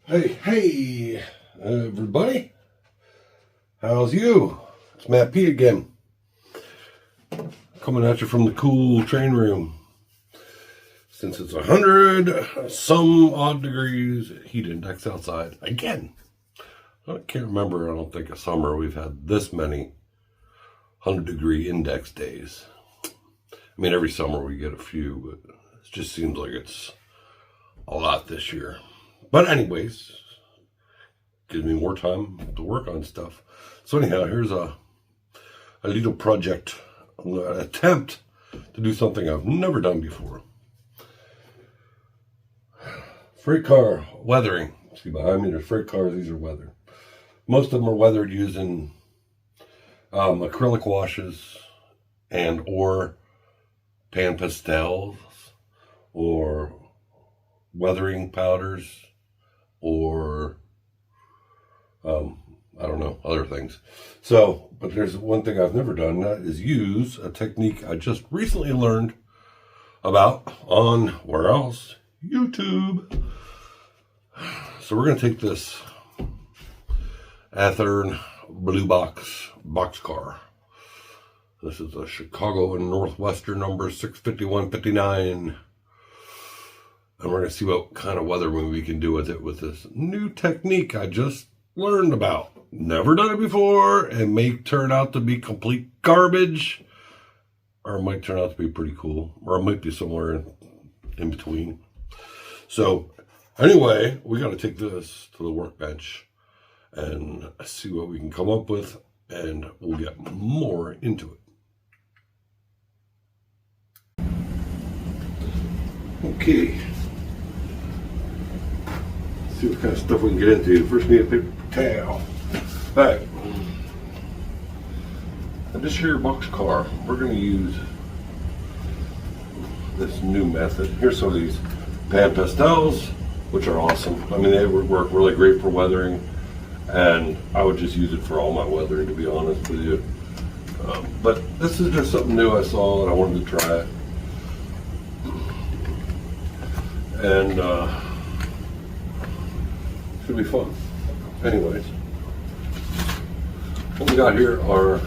Hey, everybody. How's you? It's Matt P again. Coming at you from the cool train room. Since it's 100 some odd degrees heat index outside again. I can't remember, I don't think a summer we've had this many 100-degree index days. I mean, every summer we get a few, but it just seems like it's a lot this year. But anyways, gives me more time to work on stuff. So anyhow, here's a little project. I'm going to attempt to do something I've never done before. Freight car weathering. See behind me, there's freight cars. These are weathered. Most of them are weathered using acrylic washes and or pan pastels or weathering powders or I don't know, other things. So, but there's one thing I've never done, that is use a technique I just recently learned about on, where else? YouTube. So we're going to take this Athearn Blue box car. This is a Chicago and Northwestern number 65159. And we're going to see what kind of weathering we can do with it with this new technique I just learned about. Never done it before. It may turn out to be complete garbage. Or it might turn out to be pretty cool. Or it might be somewhere in between. So anyway, we got to take this to the workbench and see what we can come up with. And we'll get more into it. Okay. See what kind of stuff we can get into. First, we need a paper towel. All right. And this here box car, we're going to use this new method. Here's some of these pan pastels, which are awesome. I mean, they would work really great for weathering, and I would just use it for all my weathering, to be honest with you. But this is just something new I saw, and I wanted to try it. And should be fun. Anyways, what we got here are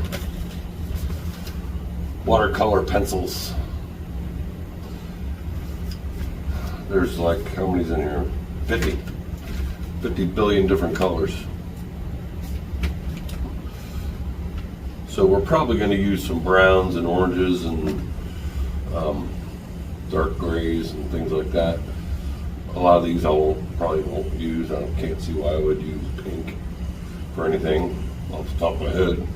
watercolor pencils. There's like, how many's in here? 50 billion different colors. So we're probably going to use some browns and oranges and dark grays and things like that. A lot of these I probably won't use. I can't see why I would use pink for anything off the top of my head.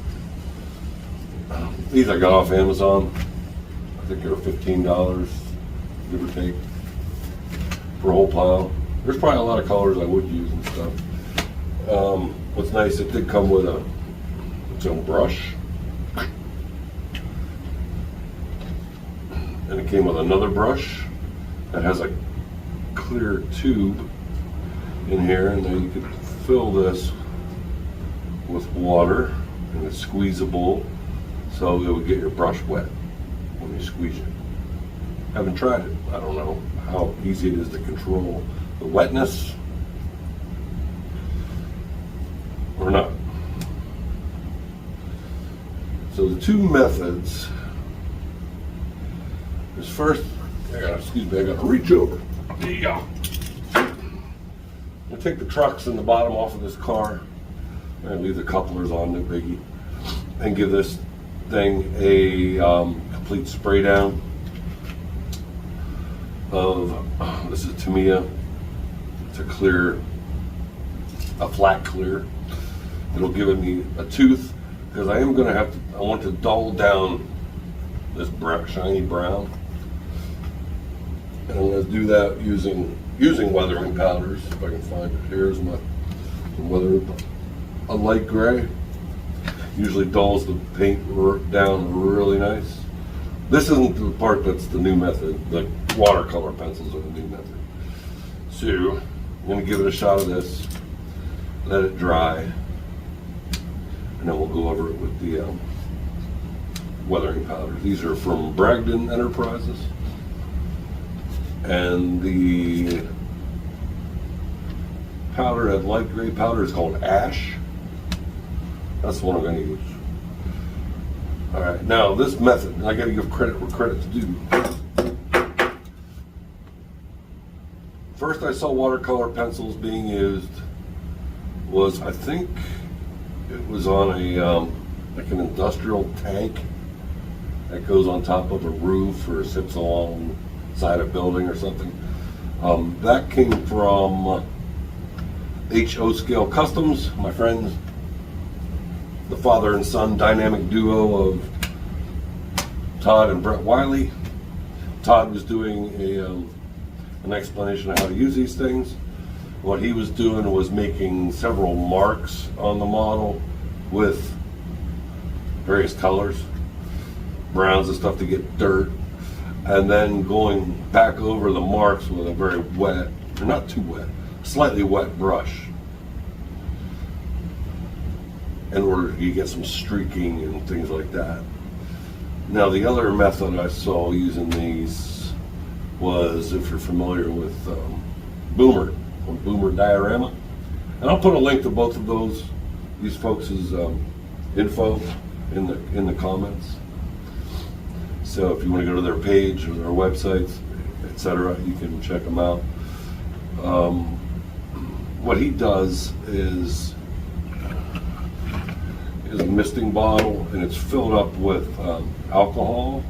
These I got off Amazon. I think they were $15, give or take, for a whole pile. There's probably a lot of colors I would use and stuff. What's nice, it did come with its own brush. And it came with another brush that has a clear tube in here, and then you could fill this with water, and it's squeezable, so it would get your brush wet when you squeeze it. Haven't tried it. I don't know how easy it is to control the wetness or not. So the two methods is first, I gotta reach over. Yeah. We'll take the trucks and the bottom off of this car and leave the couplers on, no biggie, and give this thing a complete spray down of, this is Tamiya. It's a flat clear. It'll give me a tooth, because I want to dull down this shiny brown. And I'm going to do that using weathering powders, if I can find it. Here's my weathering, a light gray. Usually dulls the paint down really nice. This isn't the part that's the new method. The watercolor pencils are the new method. So I'm going to give it a shot of this, let it dry, and then we'll go over it with the weathering powders. These are from Bragdon Enterprises. And the powder, that light gray powder, is called Ash. That's the one I'm going to use. All right, now this method, I got to give credit where credit's due. First I saw watercolor pencils being used was, I think it was on a like an industrial tank that goes on top of a roof or sits alongside a building or something. That came from HO Scale Customs, my friends, the father and son dynamic duo of Todd and Brett Wiley. Todd was doing an explanation of how to use these things. What he was doing was making several marks on the model with various colors, browns and stuff to get dirt, and then going back over the marks with a very wet, or not too wet, slightly wet brush in order to get some streaking and things like that. Now the other method I saw using these was, if you're familiar with Boomer Diorama, and I'll put a link to both of these folks' info in the comments. So if you want to go to their page or their websites, etc., you can check them out. What he does is a misting bottle, and it's filled up with alcohol,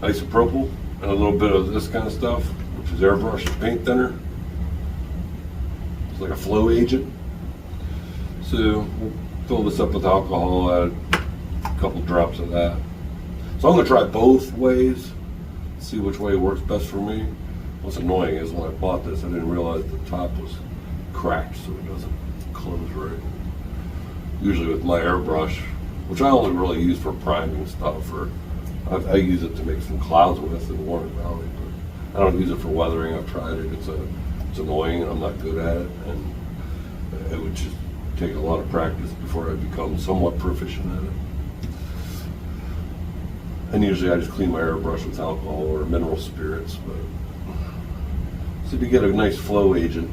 isopropyl, and a little bit of this kind of stuff, which is airbrush paint thinner. It's like a flow agent. So we'll fill this up with alcohol, add a couple drops of that. So I'm going to try both ways, see which way works best for me. What's annoying is when I bought this, I didn't realize the top was cracked, so it doesn't close right. Usually with my airbrush, which I only really use for priming stuff, or I use it to make some clouds with in Warner Valley, but I don't use it for weathering. I've tried it. It's annoying, and I'm not good at it, and it would just take a lot of practice before I become somewhat proficient at it. And usually I just clean my airbrush with alcohol or mineral spirits. But so to get a nice flow agent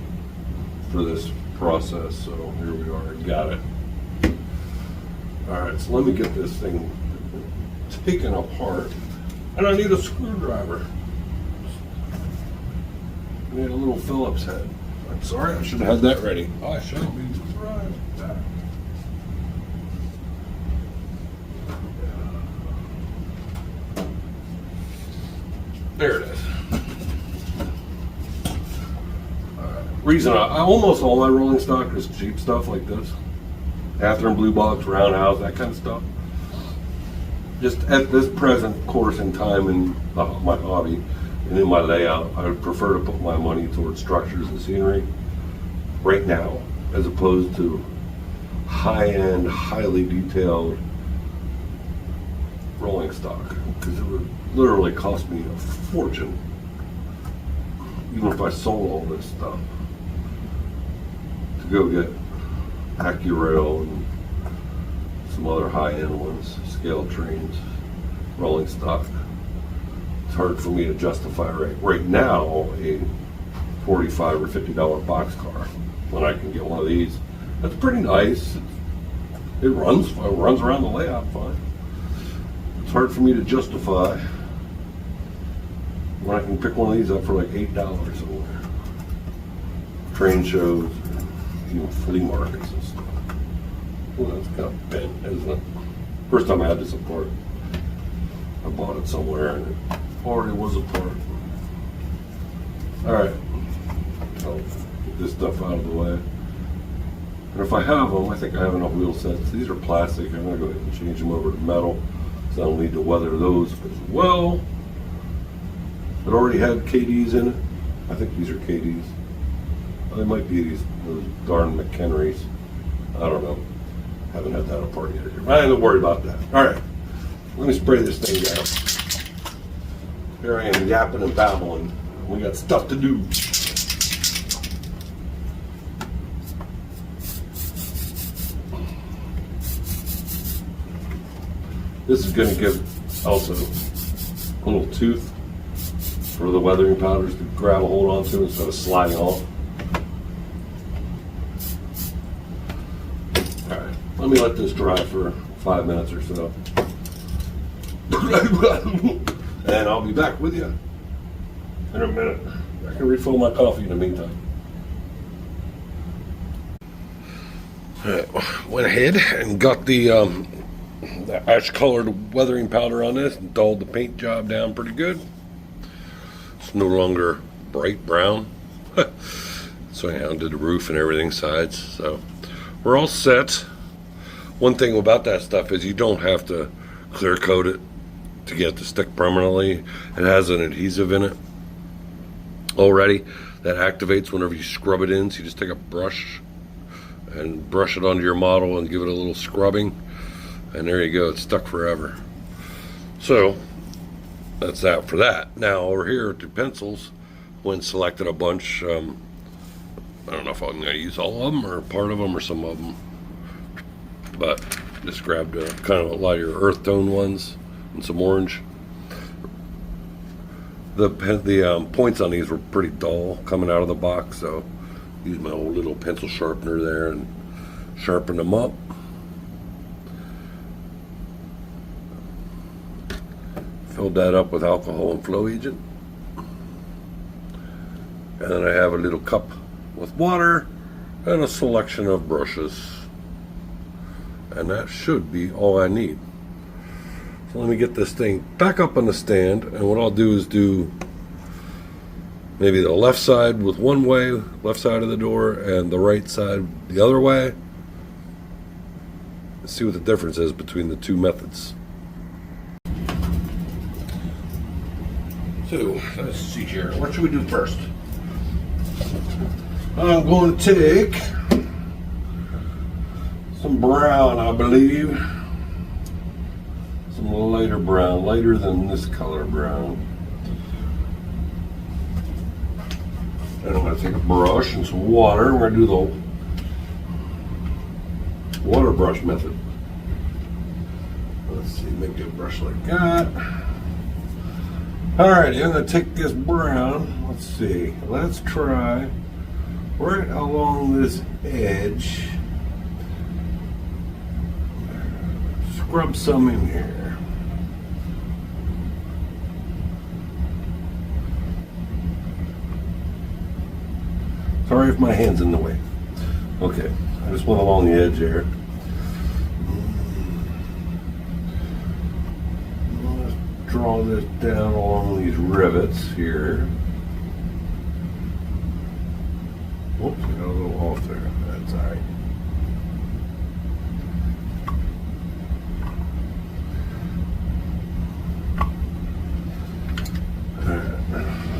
for this process, so here we are, got it. All right, so let me get this thing taken apart, and I need a screwdriver. I need a little Phillips head. I'm sorry, I should have had that ready. I shall be right back. There it is. Reason I almost all my rolling stock is cheap stuff like this. Atherton Blue Box, Roundhouse, that kind of stuff. Just at this present course in time in my hobby and in my layout, I would prefer to put my money towards structures and scenery right now, as opposed to high-end, highly detailed rolling stock, because it would literally cost me a fortune, even if I sold all this stuff, to go get AccuRail and some other high-end ones, scale trains, rolling stock. It's hard for me to justify right now a $45 or $50 boxcar when I can get one of these. That's pretty nice. It runs around the layout fine. It's hard for me to justify when I can pick one of these up for like $8 somewhere. Train shows, even flea markets and stuff. Well, that's kind of bent, isn't it? First time I had this apart, I bought it somewhere and it already was apart. All right, I'll get this stuff out of the way. And if I have them, I think I have enough wheel sets. These are plastic. I'm going to go ahead and change them over to metal, so I don't need to weather those as well. It already had KDs in it. I think these are KDs. They might be those darn McHenrys. I don't know. Haven't had that apart yet. I ain't worried about that. All right, let me spray this thing down. Here I am yapping and babbling. We got stuff to do. This is going to give also a little tooth for the weathering powders to grab a hold onto instead of sliding off. Alright, let me let this dry for 5 minutes or so. And I'll be back with you in a minute. I can refill my coffee in the meantime. Alright, went ahead and got the ash colored weathering powder on this and dulled the paint job down pretty good. It's no longer bright brown. So anyhow, did the roof and everything sides. So we're all set. One thing about that stuff is you don't have to clear coat it to get it to stick permanently. It has an adhesive in it already that activates whenever you scrub it in. So you just take a brush and brush it onto your model and give it a little scrubbing, and there you go, it's stuck forever. So that's that for that. Now over here at the pencils, went and selected a bunch. I don't know if I'm going to use all of them or part of them or some of them, but just grabbed kind of a lighter earth tone ones and some orange. The points on these were pretty dull coming out of the box, so used my old little pencil sharpener there and sharpened them up. Filled that up with alcohol and flow agent. And then I have a little cup with water and a selection of brushes. And that should be all I need. So let me get this thing back up on the stand, and what I'll do is do maybe the left side with one way, left side of the door, and the right side the other way. Let's see what the difference is between the two methods. So, let's see here. What should we do first? I'm going to take some brown, I believe. Some lighter brown, lighter than this color brown. And I'm going to take a brush and some water. We're going to do the water brush method. Let's see, maybe a brush like that. Alrighty, I'm going to take this brown. Let's see, let's try right along this edge. Scrub some in here. Sorry if my hand's in the way. Okay, I just went along the edge there. Let's draw this down along these rivets here. Whoops, I got a little off there. That's all right.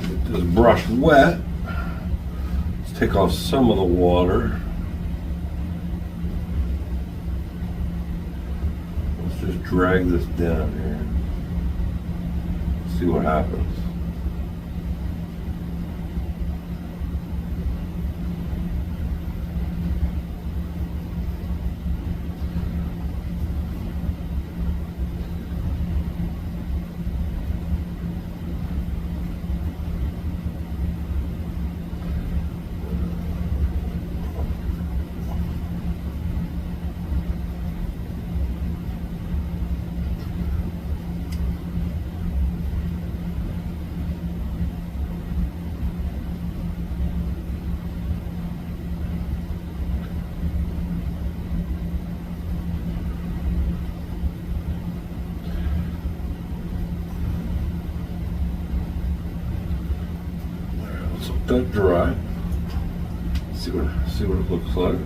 Get this brush wet. Take off some of the water. Let's just drag this down here. See what happens. That dry. See what it looks like.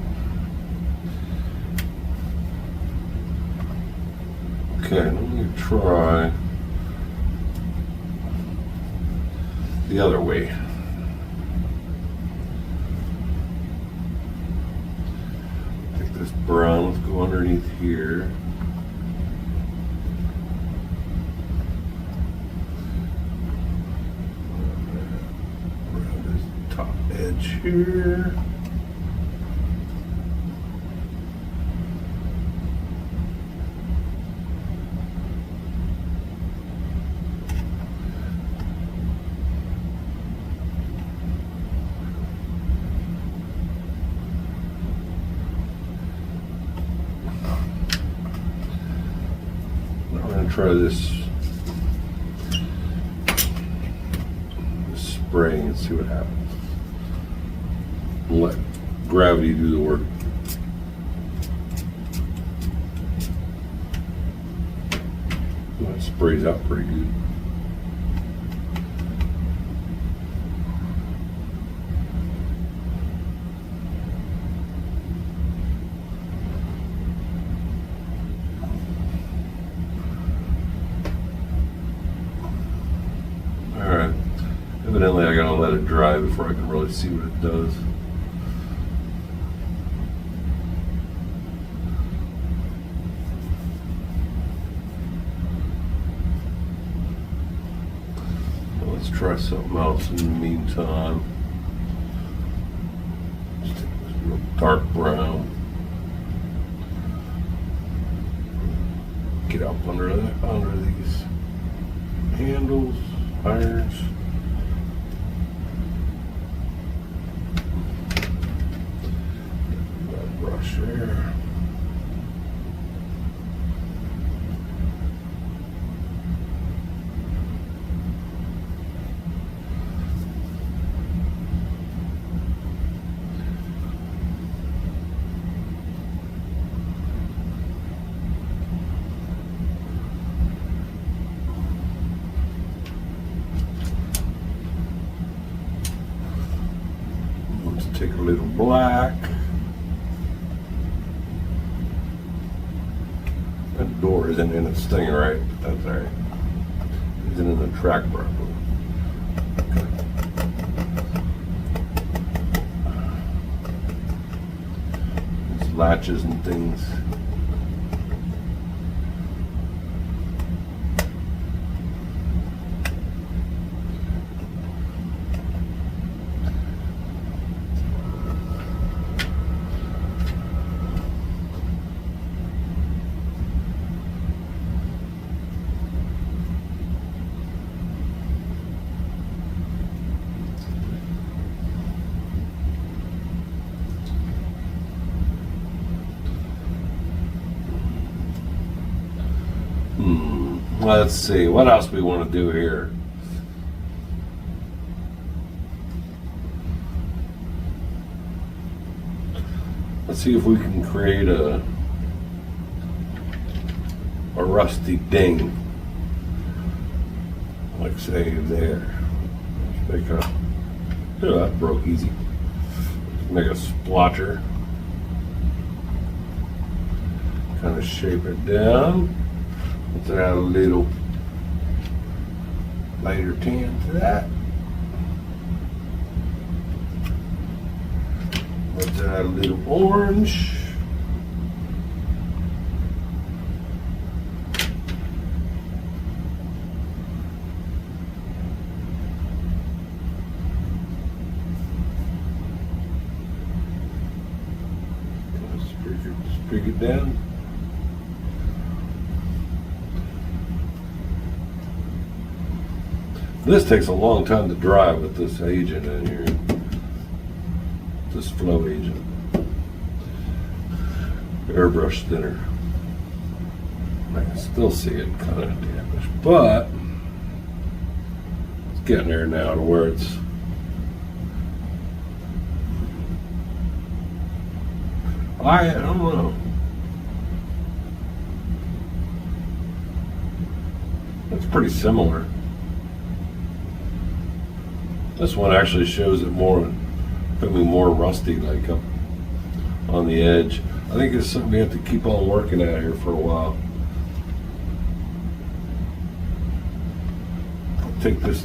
Okay, let me try the other way. Take this brown, let's go underneath here. Edge here. try this spraying and see what happens. Let gravity do the work. That sprays out pretty good. Alright, evidently I gotta let it dry before I can really see what it does. Let's try something else in the meantime. Let's take this real dark brown. Get up under these handles, irons. That brush there. Take a little black. That door isn't in its thing right, but that's alright. It isn't in the track properly. Okay. These latches and things. Let's see, what else we want to do here? Let's see if we can create a rusty ding. Like say there. Let's make a, oh, that broke easy. Let's make a splotcher. Kind of shape it down. Let's add a little lighter tan to that. Let's add a little orange. Streak it down. This takes a long time to dry with this agent in here. This flow agent. Airbrush thinner. I can still see it kind of damaged, but it's getting there now to where it's I don't know. It's pretty similar. This one actually shows it more, becoming more rusty, like up on the edge. I think it's something we have to keep on working at here for a while. I'll take this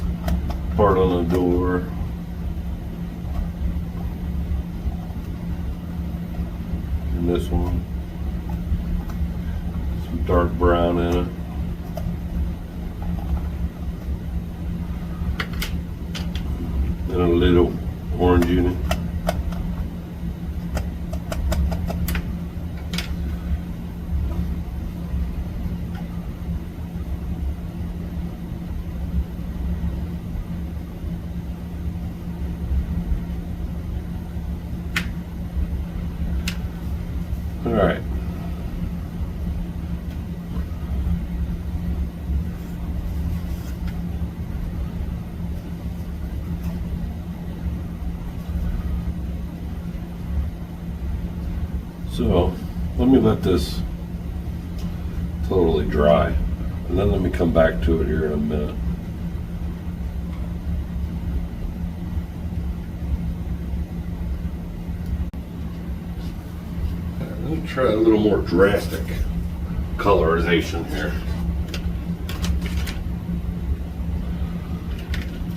part on the door. And this one. Some dark brown in it. And a little orange in it. All right. So let me let this totally dry, and then let me come back to it here in a minute. Let me try a little more drastic colorization here.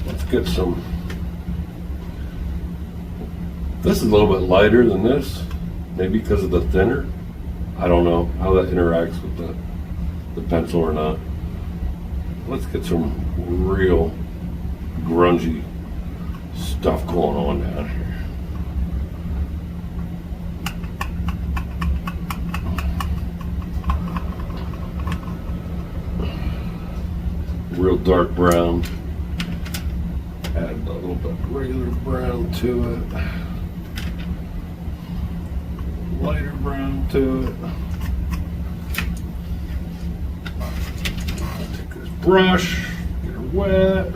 Let's get some. This is a little bit lighter than this, maybe because of the thinner. I don't know how that interacts with the pencil or not. Let's get some real grungy stuff going on down here. Real dark brown. Add a little bit regular brown to it. Lighter brown to it. Take this brush, get her wet.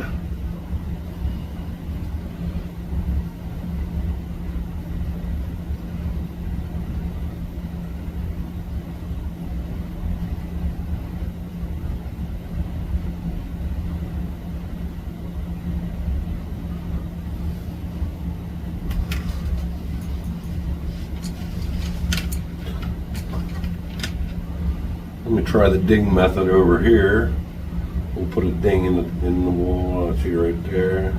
Let me try the ding method over here. We'll put a ding in the wall. I see right there.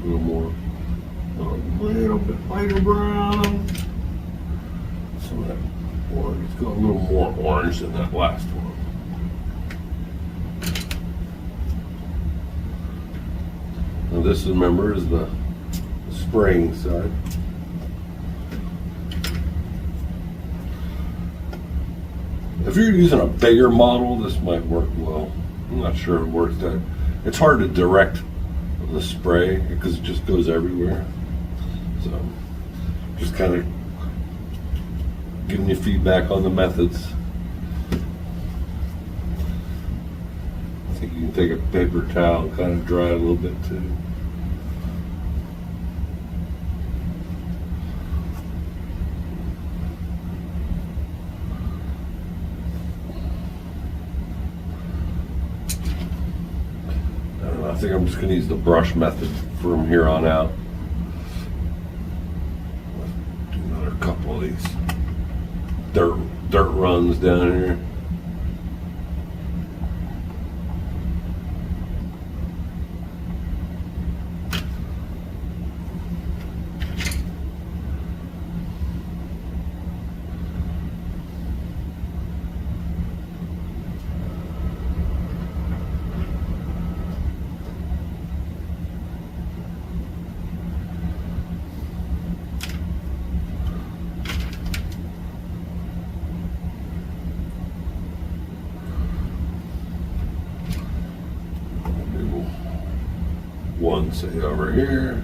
A little bit lighter brown. Some of that orange. Let's go a little more orange than that last one. Now this, remember, is the spraying side. If you're using a bigger model, this might work well. I'm not sure it works that. It's hard to direct the spray because it just goes everywhere. So just kind of giving you feedback on the methods. I think you can take a paper towel and kind of dry it a little bit too. I think I'm just going to use the brush method from here on out. Do another couple of these dirt runs down here. One, say over here.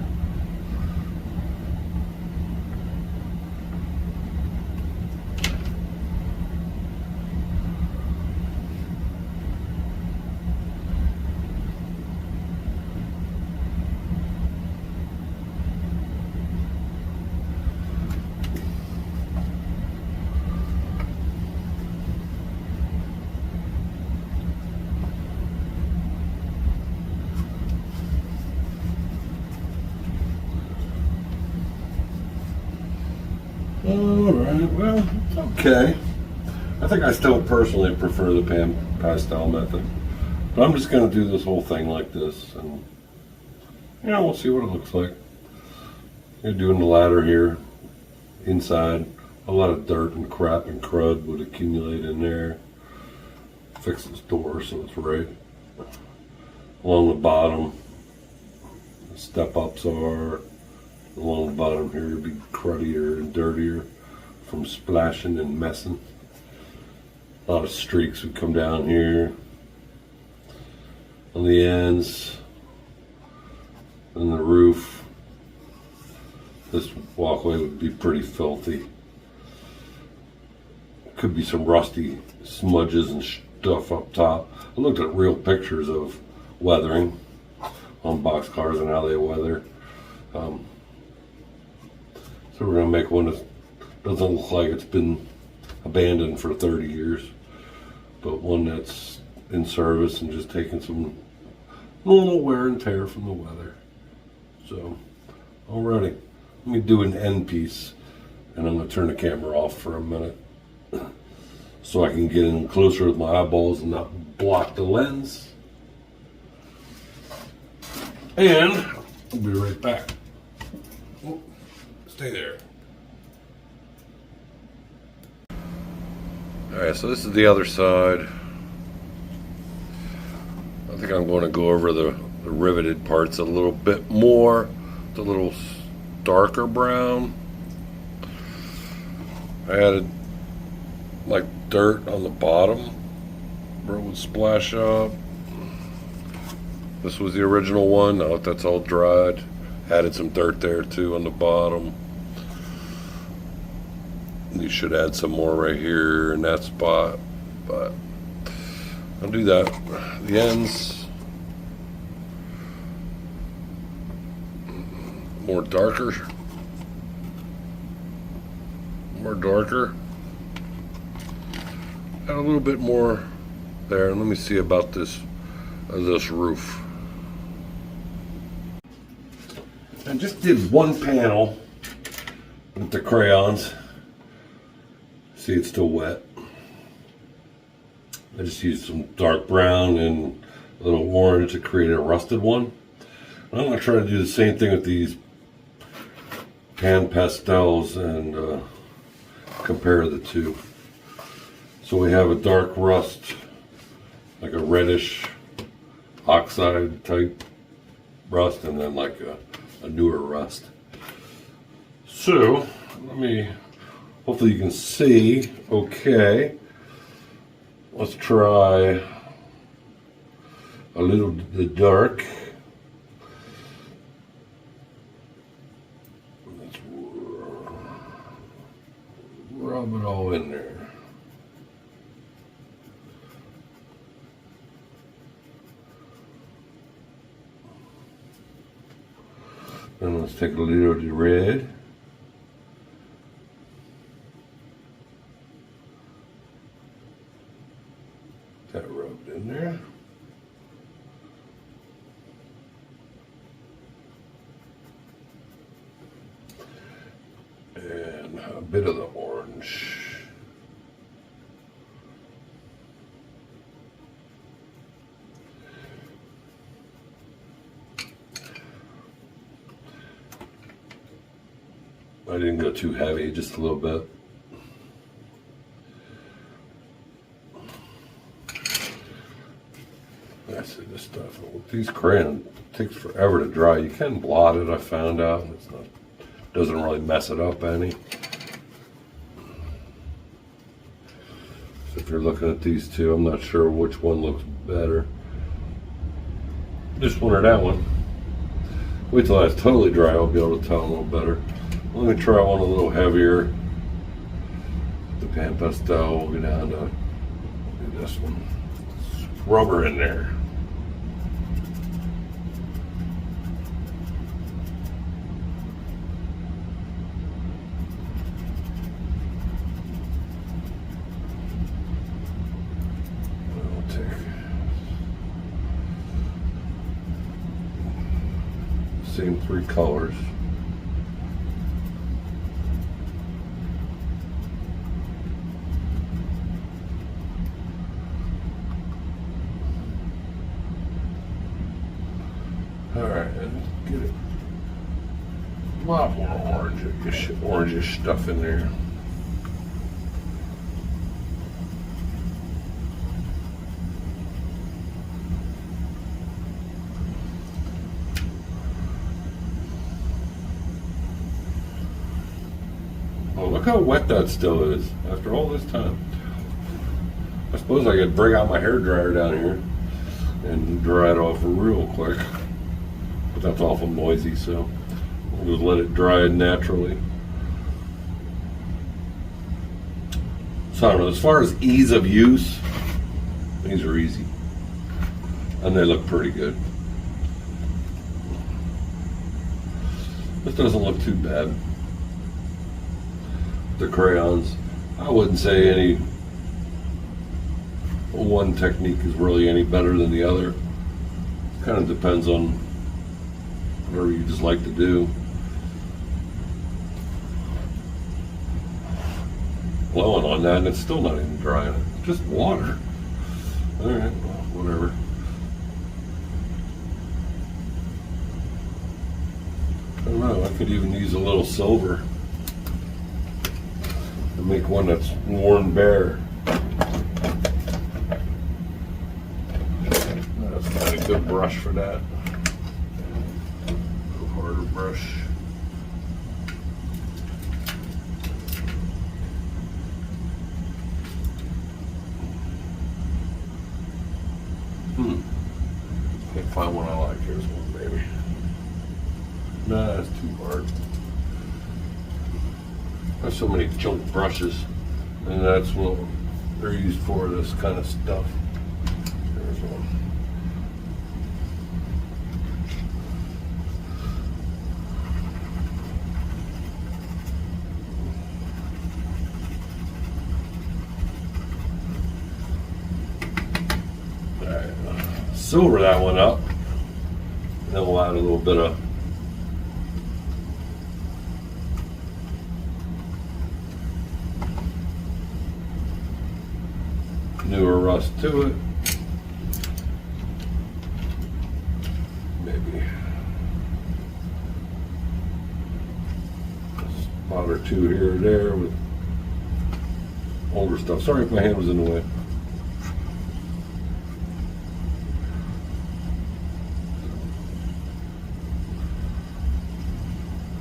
Alright, well, okay. I think I still personally prefer the pastel method. But I'm just going to do this whole thing like this. And, we'll see what it looks like. You're doing the ladder here. Inside, a lot of dirt and crap and crud would accumulate in there. Fix this door so it's right. Along the bottom, the step ups are. Along the bottom here would be cruddier and dirtier from splashing and messing. A lot of streaks would come down here on the ends and the roof. This walkway would be pretty filthy. could be some rusty smudges and stuff up top. I looked at real pictures of weathering on boxcars and how they weather. So we're going to make one that doesn't look like it's been abandoned for 30 years, but one that's in service and just taking some normal wear and tear from the weather. So, alrighty, let me do an end piece, and I'm going to turn the camera off for a minute so I can get in closer with my eyeballs and not block the lens. And I'll be right back. Oh, stay there. Alright, so this is the other side. I think I'm going to go over the riveted parts a little bit more. It's a little darker brown. I added like dirt on the bottom where it would splash up. This was the original one. Now that that's all dried, added some dirt there too on the bottom. You should add some more right here in that spot, but I'll do that. The ends, more darker. Add a little bit more there. And let me see about this roof. I just did one panel with the crayons. See, it's still wet. I just used some dark brown and a little orange to create a rusted one. I'm going to try to do the same thing with these pan pastels and compare the two. So we have a dark rust, like a reddish oxide type rust, and then like a newer rust. So hopefully you can see okay. Let's try a little the dark. Let's rub it all in there. And let's take a little of the red. That rubbed in there. And a bit of the orange. I didn't go too heavy, just a little bit. That's this stuff. These crayons, it takes forever to dry. You can blot it, I found out. It's not, doesn't really mess it up any. So if you're looking at these two, I'm not sure which one looks better. This one or that one. Wait till that's totally dry, I'll be able to tell a little better. Let me try one a little heavier. The pan pastel, we'll go down to this one. Rubber in there. I'll take the same three colors. Alright, and get it a lot more orangish stuff in there. Oh, look how wet that still is after all this time. I suppose I could bring out my hair dryer down here and dry it off real quick. But that's awful noisy, so we'll just let it dry naturally. So I don't know, as far as ease of use, these are easy. And they look pretty good. This doesn't look too bad. The crayons, I wouldn't say any one technique is really any better than the other. Kind of depends on whatever you just like to do. Blowing on that and it's still not even drying. It's just water. All right, well, whatever. I don't know, I could even use a little silver and make one that's worn bare. That's kind of good brush for that. A harder brush. Can't find one I like. Here's one, baby. Nah, that's too hard. There's so many junk brushes, and that's what they're used for, this kind of stuff. There's one. Silver that one up, and then we'll add a little bit of newer rust to it. Maybe a spot or two here or there with older stuff. Sorry if my hand was in the way.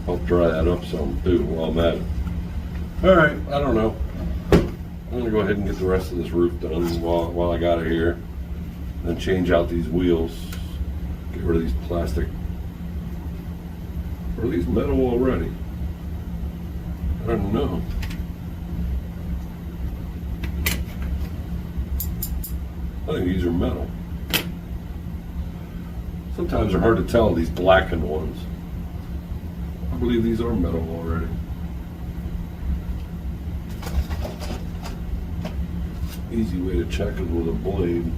I'll dry that up some too while I'm at it. All right, I don't know. I'm gonna go ahead and get the rest of this roof done while I got it here. Then change out these wheels. Get rid of these plastic. Or are these metal already? I don't know. I think these are metal. Sometimes they're hard to tell, these blackened ones. I believe these are metal already. Easy way to check is with a blade.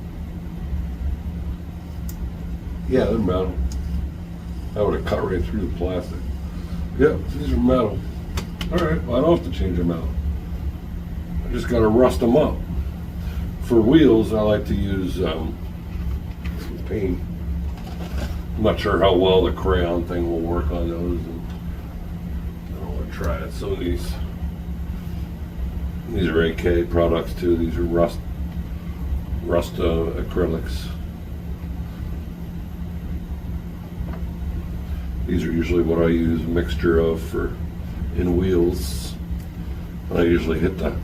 Yeah, they're metal. I would have cut right through the plastic. Yep, these are metal. All right, well, I don't have to change them out. I just got to rust them up. For wheels, I like to use some paint. I'm not sure how well the crayon thing will work on those. I don't want to try it. Some of these are AK products too. These are rust acrylics. These are usually what I use a mixture of for in wheels. I usually hit the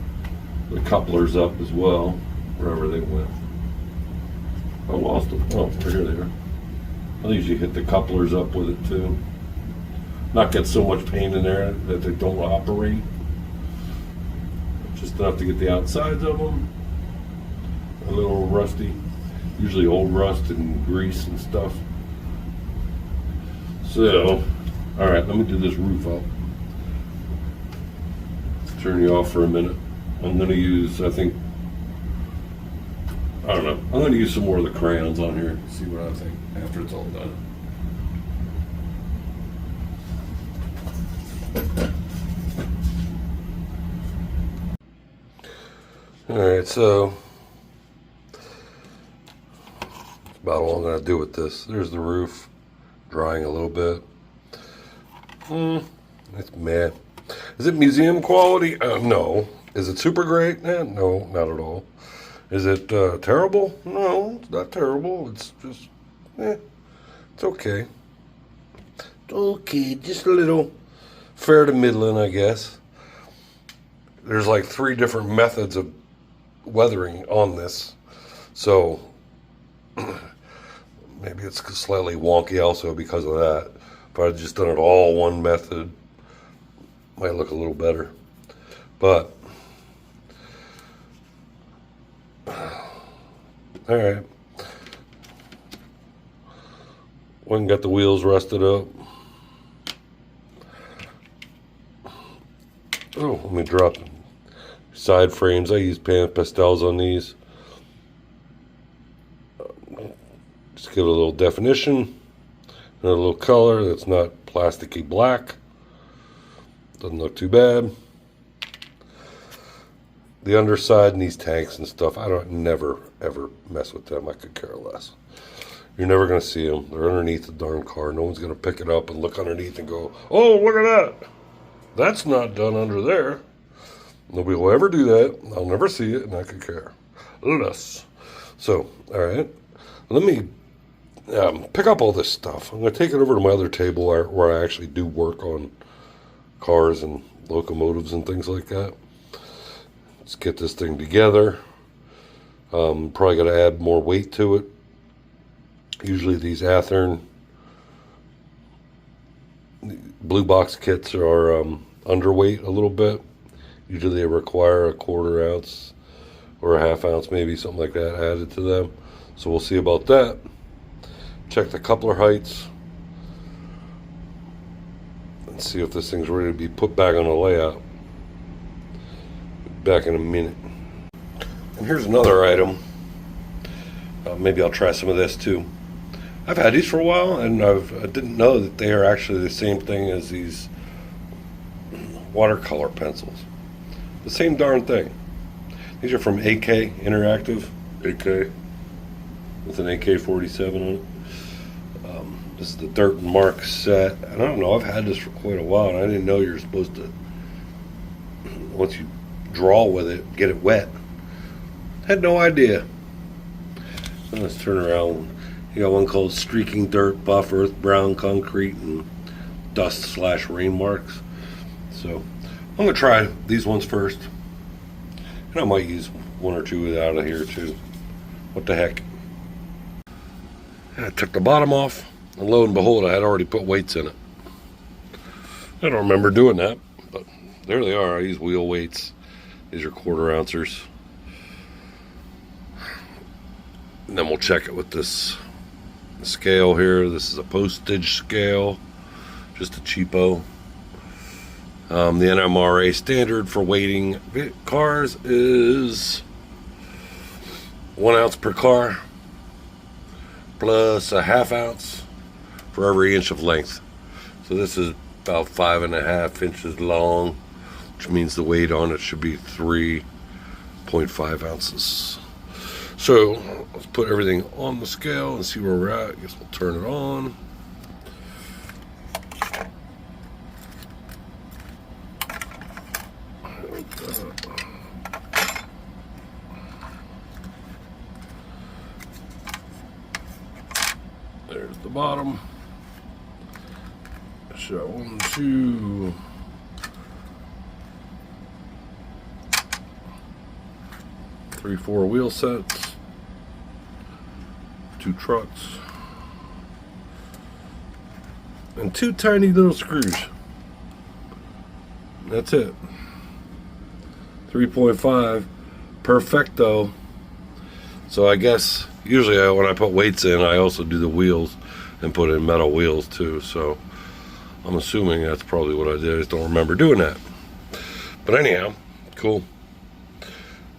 couplers up as well, wherever they went. I lost them. Oh, here they are. I usually hit the couplers up with it too. Not get so much paint in there that they don't operate. Just enough to get the outsides of them a little rusty. Usually old rust and grease and stuff. So, all right, let me do this roof up. Turn you off for a minute. I'm going to use, I don't know. I'm going to use some more of the crayons on here. See what I think after it's all done. All right, so that's about all I'm going to do with this. There's the roof, drying a little bit. It's meh. Is it museum quality? No. Is it super great? No, not at all. Is it terrible? No, it's not terrible. It's just, it's okay. It's okay, just a little fair to middling, I guess. There's like 3 different methods of weathering on this, so maybe it's slightly wonky also because of that. If I'd just done it all one method, might look a little better. But Alright. One got the wheels rusted up. Oh, let me drop side frames. I use pastels on these. Just give it a little definition and a little color that's not plasticky black. Doesn't look too bad. The underside and these tanks and stuff, I don't never ever mess with them. I could care less. You're never going to see them. They're underneath the darn car. No one's going to pick it up and look underneath and go, oh, look at that. That's not done under there. Nobody will ever do that. I'll never see it, and I could care less. So, all right. Let me pick up all this stuff. I'm going to take it over to my other table where I actually do work on cars and locomotives and things like that. Let's get this thing together. Probably got to add more weight to it. Usually these Athearn blue box kits are underweight a little bit. Usually they require a 1/4 ounce or a 1/2 ounce, maybe something like that added to them. So we'll see about that. Check the coupler heights and see if this thing's ready to be put back on the layout. Back in a minute. And here's another item. Maybe I'll try some of this too. I've had these for a while, and I didn't know that they are actually the same thing as these watercolor pencils. The same darn thing. These are from AK Interactive. AK with an AK-47 on it. This is the Dirt and Mark set. And I don't know, I've had this for quite a while, and I didn't know you're supposed to, once you draw with it, get it wet. Had no idea. So let's turn around. You got one called Streaking Dirt, Buff Earth, Brown Concrete, and Dust/Rain Marks. So I'm going to try these ones first. And I might use one or two out of here too. What the heck. And I took the bottom off, and lo and behold, I had already put weights in it. I don't remember doing that, but there they are. I use wheel weights. These are 1/4 ouncers. And then we'll check it with this scale here. This is a postage scale, just a cheapo. The NMRA standard for weighting cars is 1 ounce per car plus a 1/2 ounce for every inch of length. So this is about 5.5 inches long, which means the weight on it should be 3.5 ounces. So let's put everything on the scale and see where we're at. I guess we'll turn it on. There's the bottom. So 1, 2, 3, 4 wheel sets, 2 trucks, and 2 tiny little screws. That's it. 3.5 perfecto. So I guess usually when I put weights in, I also do the wheels and put in metal wheels too. So I'm assuming that's probably what I did. I just don't remember doing that. But anyhow, cool.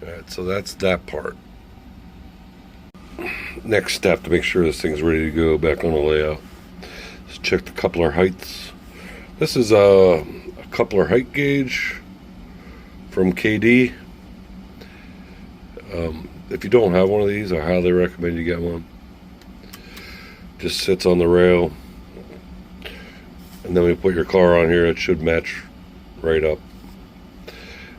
Alright, so that's that part. Next step to make sure this thing's ready to go back on the layout. Let's check the coupler heights. This is a coupler height gauge from KD. If you don't have one of these, I highly recommend you get one. Just sits on the rail, and then when you put your car on here, it should match right up.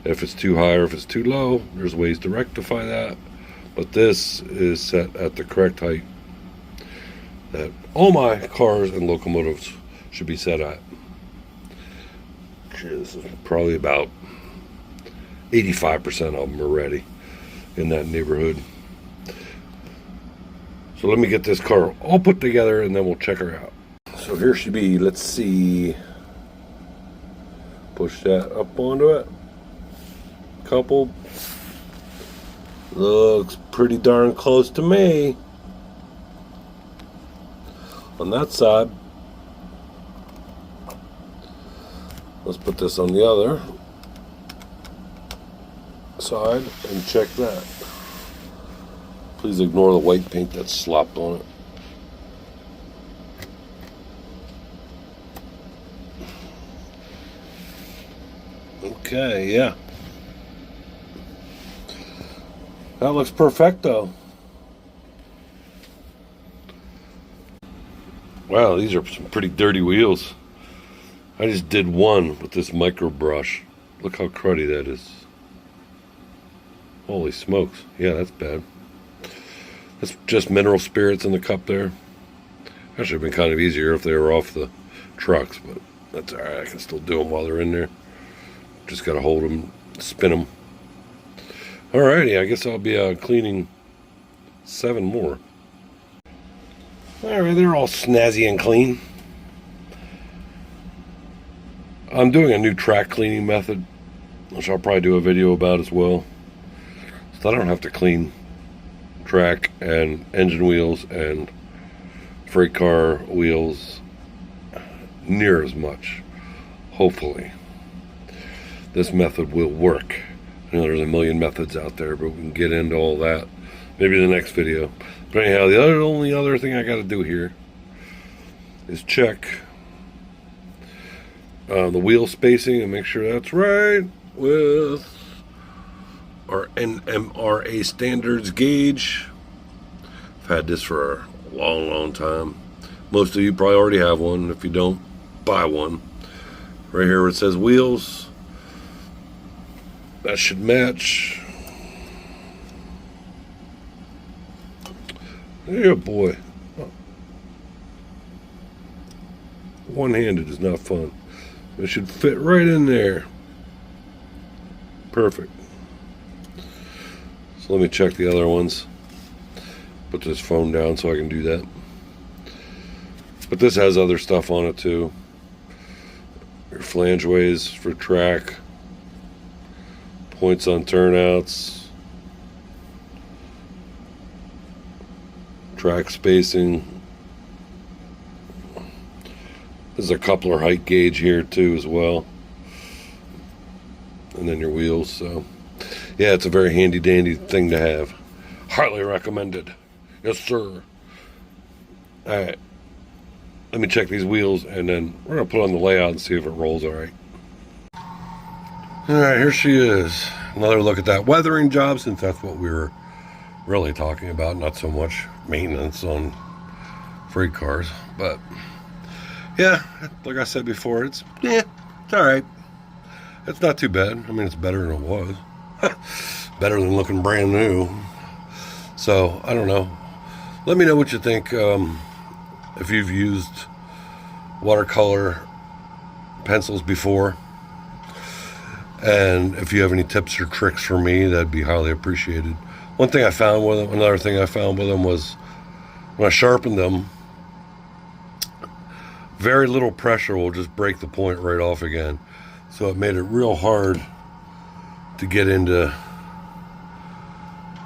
If it's too high or if it's too low, there's ways to rectify that. But this is set at the correct height that all my cars and locomotives should be set at. This is probably about 85% of them are ready in that neighborhood. So let me get this car all put together and then we'll check her out. So here she be. Let's see. Push that up onto it. Couple. Looks pretty darn close to me on that side. Let's put this on the other side and check that. Please ignore the white paint that's slopped on it. Okay, yeah. That looks perfecto. Wow, these are some pretty dirty wheels. I just did one with this micro brush. Look how cruddy that is. Holy smokes. Yeah, that's bad. That's just mineral spirits in the cup there. That should have been kind of easier if they were off the trucks, but that's alright. I can still do them while they're in there. Just gotta hold them, spin them. Alrighty, I guess I'll be cleaning 7 more. Alright, they're all snazzy and clean. I'm doing a new track cleaning method, which I'll probably do a video about as well. So I don't have to clean track and engine wheels and freight car wheels near as much. Hopefully. This method will work. I know there's a million methods out there, but we can get into all that maybe in the next video. But anyhow, the only other thing I got to do here is check the wheel spacing and make sure that's right with our NMRA standards gauge. I've had this for a long time. Most of you probably already have one. If you don't, buy one. Right here where it says wheels, that should match. Yeah, boy. One-handed is not fun. It should fit right in there. Perfect. So let me check the other ones. Put this phone down so I can do that. But this has other stuff on it too. Your flangeways for track. Points on turnouts. Track spacing. There's a coupler height gauge here too as well. And then your wheels. So yeah, it's a very handy dandy thing to have. Highly recommended. Yes, sir. Alright. Let me check these wheels and then we're going to put on the layout and see if it rolls alright. Alright, here she is. Another look at that weathering job, since that's what we were really talking about, not so much maintenance on freight cars. But yeah, like I said before, it's alright. It's not too bad. I mean, it's better than it was. Better than looking brand new. So, I don't know. Let me know what you think. If you've used watercolor pencils before. And if you have any tips or tricks for me, that'd be highly appreciated. Another thing I found with them was when I sharpened them, very little pressure will just break the point right off again. So it made it real hard to get into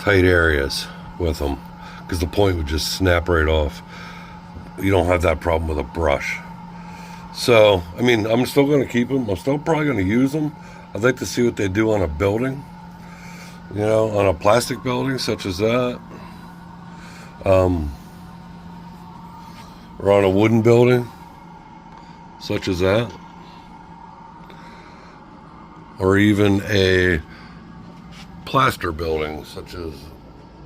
tight areas with them because the point would just snap right off. You don't have that problem with a brush. So, I mean, I'm still going to keep them. I'm still probably going to use them. I'd like to see what they do on a building, you know, on a plastic building such as that, or on a wooden building such as that, or even a plaster building such as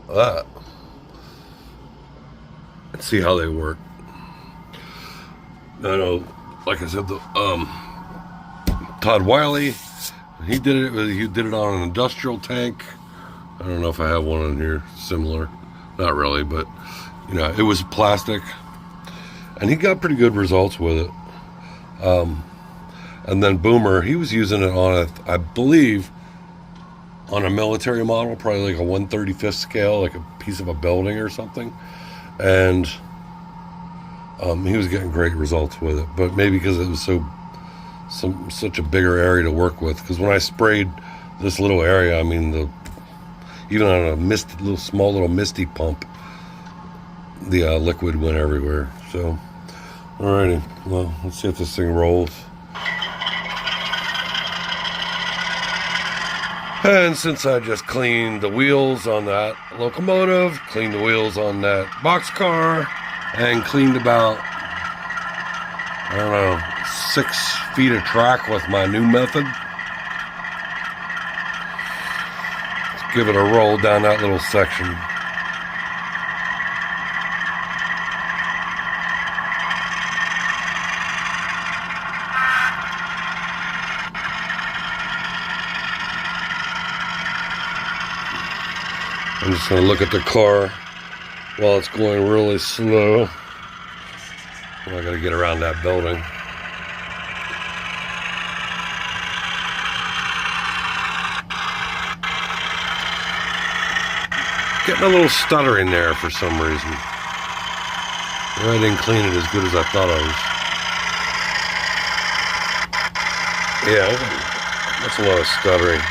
that, and see how they work. I know, like I said, the Todd Wiley, he did it on an industrial tank. I don't know if I have one in here similar. Not really, but you know, it was plastic, and he got pretty good results with it. And then Boomer, he was using it on I believe, on a military model, probably like a 1/35 scale, like a piece of a building or something, and he was getting great results with it. But maybe because it was such a bigger area to work with. Because when I sprayed this little area, I mean, Even on a small little misty pump, the liquid went everywhere. So, alrighty, well, let's see if this thing rolls. And since I just cleaned the wheels on that locomotive, cleaned the wheels on that boxcar, and cleaned about, I don't know, 6 feet of track with my new method, let's give it a roll down that little section. I'm just going to look at the car while it's going really slow. I got to get around that building. Getting a little stuttering there for some reason. I didn't clean it as good as I thought I was. Yeah, that's a lot of stuttering.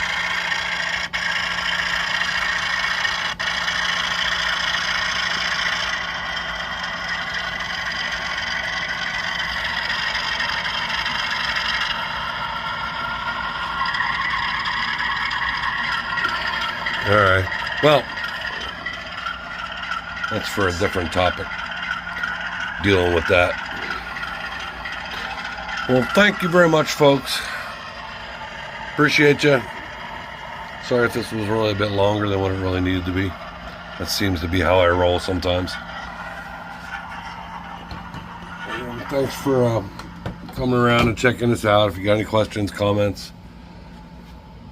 All right, well, that's for a different topic, dealing with that. Well, thank you very much, folks. Appreciate you. Sorry if this was really a bit longer than what it really needed to be. That seems to be how I roll sometimes. And thanks for coming around and checking this out. If you got any questions, comments,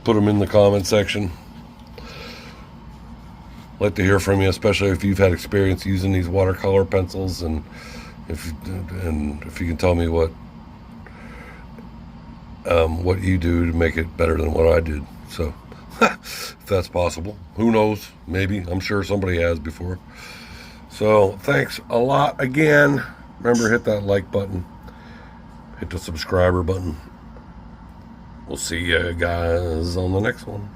put them in the comment section. I'd like to hear from you, especially if you've had experience using these watercolor pencils, and if you can tell me what you do to make it better than what I did. So if that's possible, who knows? Maybe. I'm sure somebody has before. So thanks a lot again. Remember, hit that like button, hit the subscriber button. We'll see you guys on the next one.